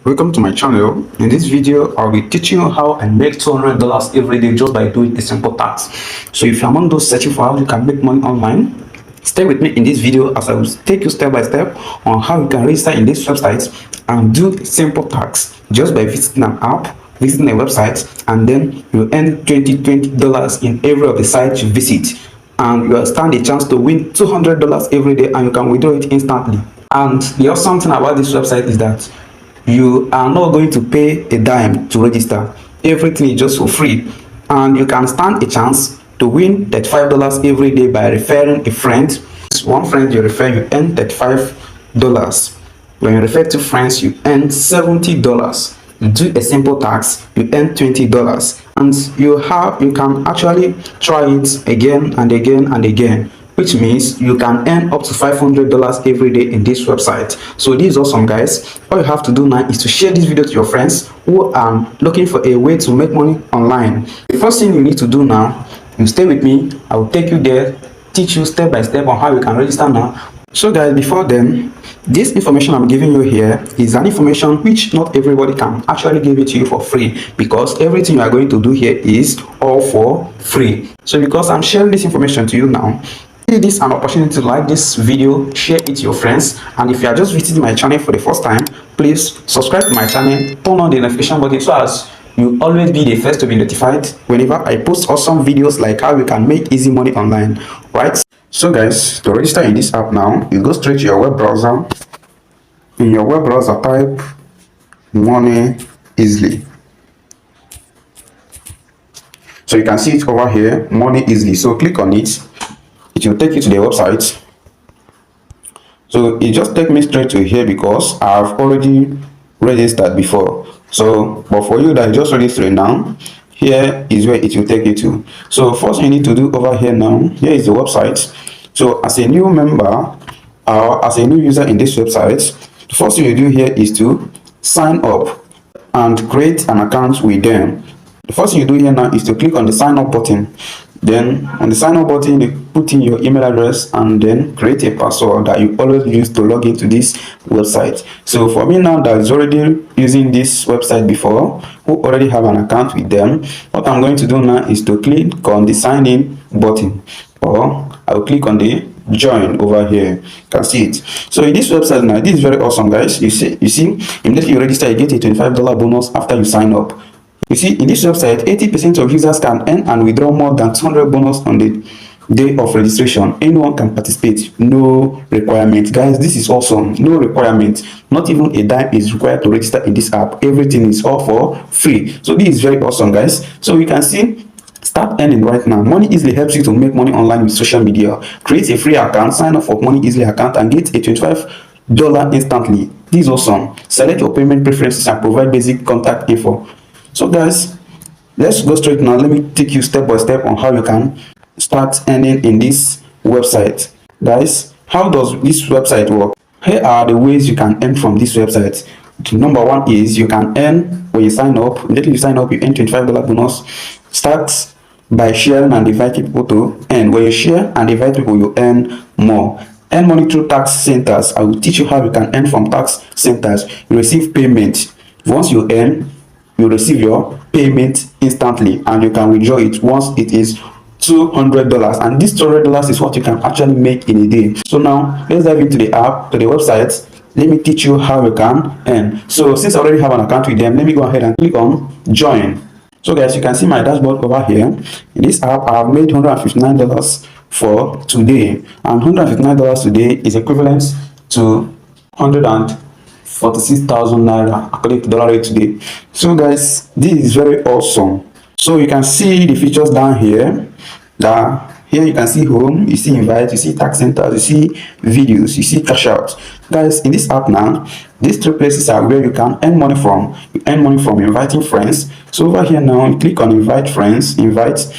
Welcome to my channel. In this video, I'll be teaching you how I make $200 every day just by doing a simple task. So if you're among those searching for how you can make money online, stay with me in this video as I will take you step by step on how you can register in this website and do simple tasks just by visiting an app, visiting a website, and then you earn $20 in every of the sites you visit. And you stand a chance to win $200 every day, and you can withdraw it instantly. And the awesome thing about this website is that you are not going to pay a dime to register. Everything is just for free, and you can stand a chance to win $35 every day by referring a friend. One friend you refer, you earn $35. When you refer two friends, you earn $70. You do a simple task, you earn $20, and you can actually try it again and again and again, which means you can earn up to $500 every day in this website. So this is awesome, guys. All you have to do now is to share this video to your friends who are looking for a way to make money online. The first thing you need to do now, you stay with me, I will take you there, teach you step by step on how you can register now. So guys, before then, this information I'm giving you here is an information which not everybody can actually give it to you for free, because everything you are going to do here is all for free. So because I'm sharing this information to you now, see this an opportunity to like this video, share it to your friends, and if you are just visiting my channel for the first time, please subscribe to my channel, turn on the notification button so as you always be the first to be notified whenever I post awesome videos like how you can make easy money online, right? So guys, to register in this app now, you go straight to your web browser. In your web browser, type money easily. So you can see it over here, money easily. So click on it. It will take you to the website. So it just take me straight to here because I've already registered before. So but for you that just registered now, here is where it will take you to. So first you need to do over here now, here is the website. So as a new member or as a new user in this website, the first thing you do here is to sign up and create an account with them. The first thing you do here now is to click on the sign up button. Then on the sign up button, you put in your email address and then create a password that you always use to log into this website. So for me now that is already using this website before, who already have an account with them, what I'm going to do now is to click on the sign in button, or I'll click on the join over here. You can see it. So in this website now, this is very awesome, guys. You see immediately you register, you get a $25 bonus after you sign up. You see, in this website, 80% of users can earn and withdraw more than 200 bonus on the day of registration. Anyone can participate, no requirement. Guys, this is awesome. No requirement. Not even a dime is required to register in this app. Everything is all for free. So this is very awesome, guys. So you can see, start earning right now. Money Easily helps you to make money online with social media. Create a free account, sign up for Money Easily account, and get a $25 instantly. This is awesome. Select your payment preferences and provide basic contact info. So guys, let's go straight now. Let me take you step by step on how you can start earning in this website. Guys, how does this website work? Here are the ways you can earn from this website. Number one is you can earn when you sign up. Immediately you sign up, you earn $25 bonus. Start by sharing and inviting people to earn. When you share and invite people, you earn more. Earn money through tax centers. I will teach you how you can earn from tax centers. You receive payment. Once you earn, you receive your payment instantly, and you can withdraw it once it is $200, and this $200 is what you can actually make in a day. So now let's dive into the app, to the website. Let me teach you how you can earn. So since I already have an account with them, let me go ahead and click on join. So guys, you can see my dashboard over here. In this app, I have made $159 for today, and $159 today is equivalent to 46,000 naira according to dollar rate today. So guys, this is very awesome. So you can see the features down here. Here you can see home, you see invite, you see tax centers, you see videos, you see cash out. Guys, in this app now, these three places are where you can earn money from. You earn money from inviting friends. So over here now, you click on invite friends, invite.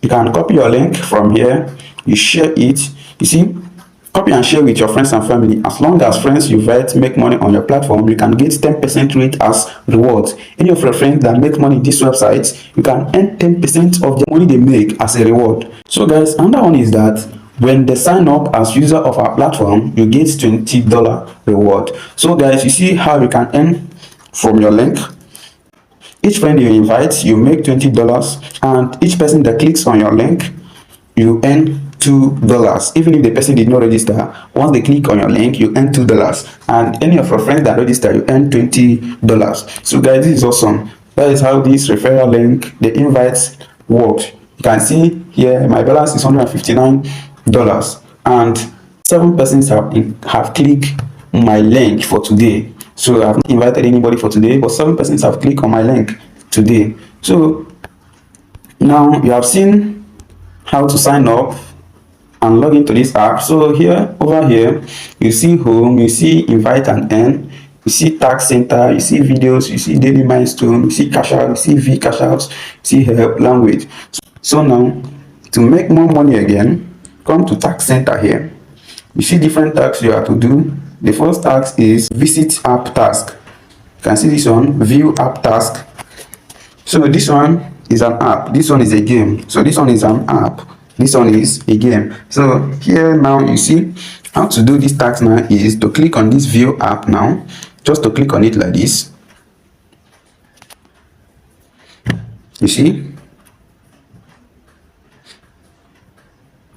You can copy your link from here, you share it. You see, copy and share with your friends and family. As long as friends you invite make money on your platform, you can get 10% rate as rewards. Any of your friends that make money in this website, you can earn 10% of the money they make as a reward. So guys, another one is that when they sign up as user of our platform, you get $20 reward. So guys, you see how you can earn from your link. Each friend you invite, you make $20, and each person that clicks on your link, you earn $2. Even if the person did not register, once they click on your link, you earn $2, and any of your friends that register, you earn $20. So guys, this is awesome. That is how this referral link, the invites, works. You can see here my balance is $159, and 7 persons have clicked my link for today. So I've not invited anybody for today, but 7 persons have clicked on my link today. So now you have seen how to sign up and log into this app. So here, over here, you see home, you see invite and earn, you see tax center, you see videos, you see daily milestone, you see cash out, you see V cash outs, you see help, language. So now to make more money again, come to tax center here. You see different tasks you have to do. The first task is visit app task. You can see this one, view app task. So this one is an app, this one is a game. So this one is an app, this one is a game. So here now you see how to do this task now is to click on this view app now. Just to click on it like this. You see,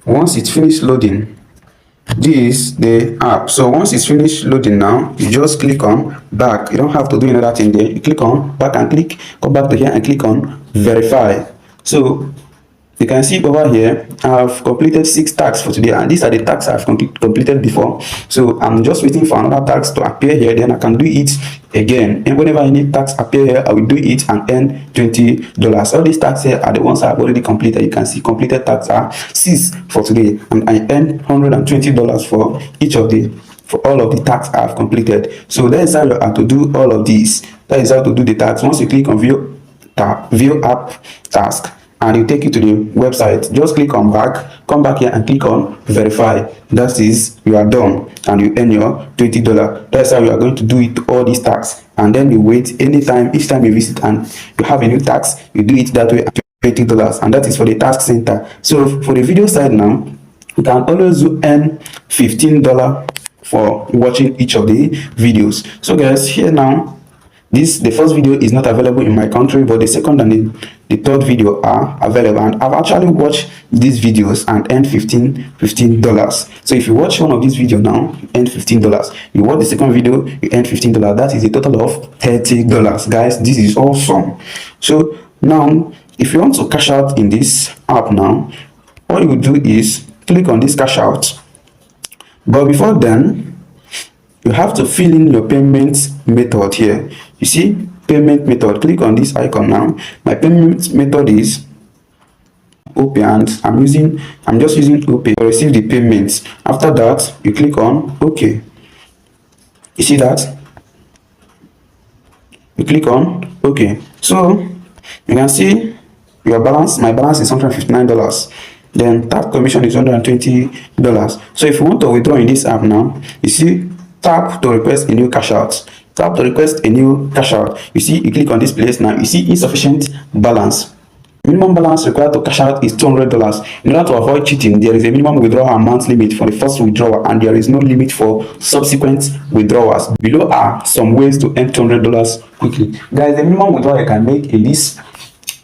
once it's finished loading, this is the app. So once it's finished loading now, you just click on back. You don't have to do another thing there. You click on back and click, come back to here and click on verify. So you can see over here I've completed 6 tasks for today, and these are the tasks I've completed before. So I'm just waiting for another task to appear here, then I can do it again, and whenever any tasks appear here, I will do it and earn $20. All these tasks here are the ones I've already completed. You can see completed tasks are 6 for today, and I earn $120 for each of the all of the tasks I've completed. So that is how you have to do all of these. That is how to do the tasks. Once you click on view app task, and it will take you to the website, just click on back, come back here and click on verify. That is, you are done and you earn your $20. That's how you are going to do it, all these tasks, and then you wait anytime. Each time you visit and you have a new task, you do it that way at $20, and that is for the task center. So for the video side now, you can always earn $15 for watching each of the videos. So guys, here now, the first video is not available in my country, but the second and the third video are available, and I've actually watched these videos and earned $15. So if you watch one of these videos now, you earn $15. You watch the second video, you earn $15. That is a total of $30. Guys, this is awesome. So now if you want to cash out in this app now, all you do is click on this cash out. But before then, you have to fill in your payment method here. You see payment method, click on this icon now. My payment method is OP, and I'm just using OP to receive the payments. After that, you click on OK. You see that? You click on OK. So you can see your balance. My balance is $159. Then tap commission is $120. So if you want to withdraw in this app now, you see, tap to request a new cash out. Tap to request a new cash out. You see, you click on this place now. You see insufficient balance. Minimum balance required to cash out is $200. In order to avoid cheating, there is a minimum withdrawal amount limit for the first withdrawal, and there is no limit for subsequent withdrawals. Below are some ways to earn $200 quickly. Guys, the minimum withdrawal you can make in this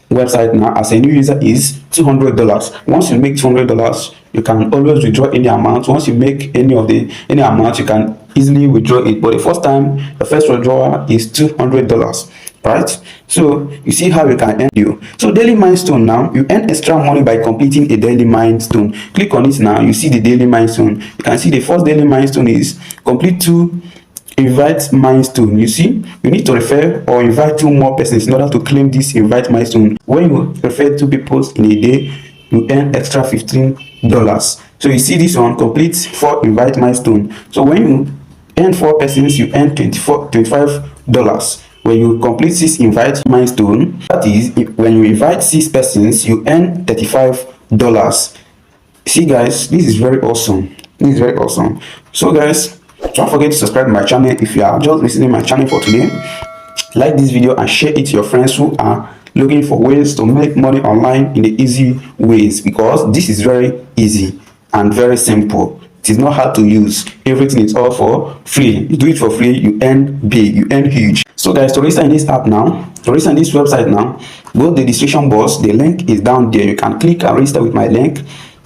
website now as a new user is $200. Once you make $200, you can always withdraw any amount. Once you make any amount, you can easily withdraw it, but the first time, the first withdrawal is $200, right? So you see how you can earn you. So daily milestone now, you earn extra money by completing a daily milestone. Click on it now. You see the daily milestone. You can see the first daily milestone is complete 2 invite milestone. You see, you need to refer or invite 2 more persons in order to claim this invite milestone. When you refer 2 people in a day, you earn extra $15. So you see this one, complete 4 invite milestone. So when you earn 4 persons, you earn $25. When you complete 6 invite milestone, that is, when you invite 6 persons, you earn $35. See guys, this is very awesome. This is very awesome. So guys, don't forget to subscribe to my channel if you are just visiting my channel for today. Like this video and share it to your friends who are looking for ways to make money online in the easy ways, because this is very easy and very simple. It is not hard to use. Everything is all for free. You do it for free, you earn big, you earn huge. So guys, to register in this app now, to register in this website now, go to the description box. The link is down there. You can click and register with my link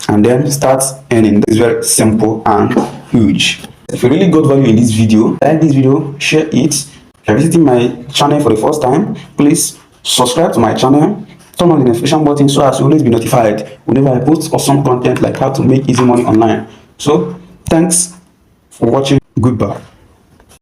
and then start earning. It's very simple and huge. If you really got value in this video, like this video, share it. If you're visiting my channel for the first time, please subscribe to my channel, turn on the notification button so as you always be notified whenever I post awesome content like how to make easy money online. So thanks for watching. Goodbye.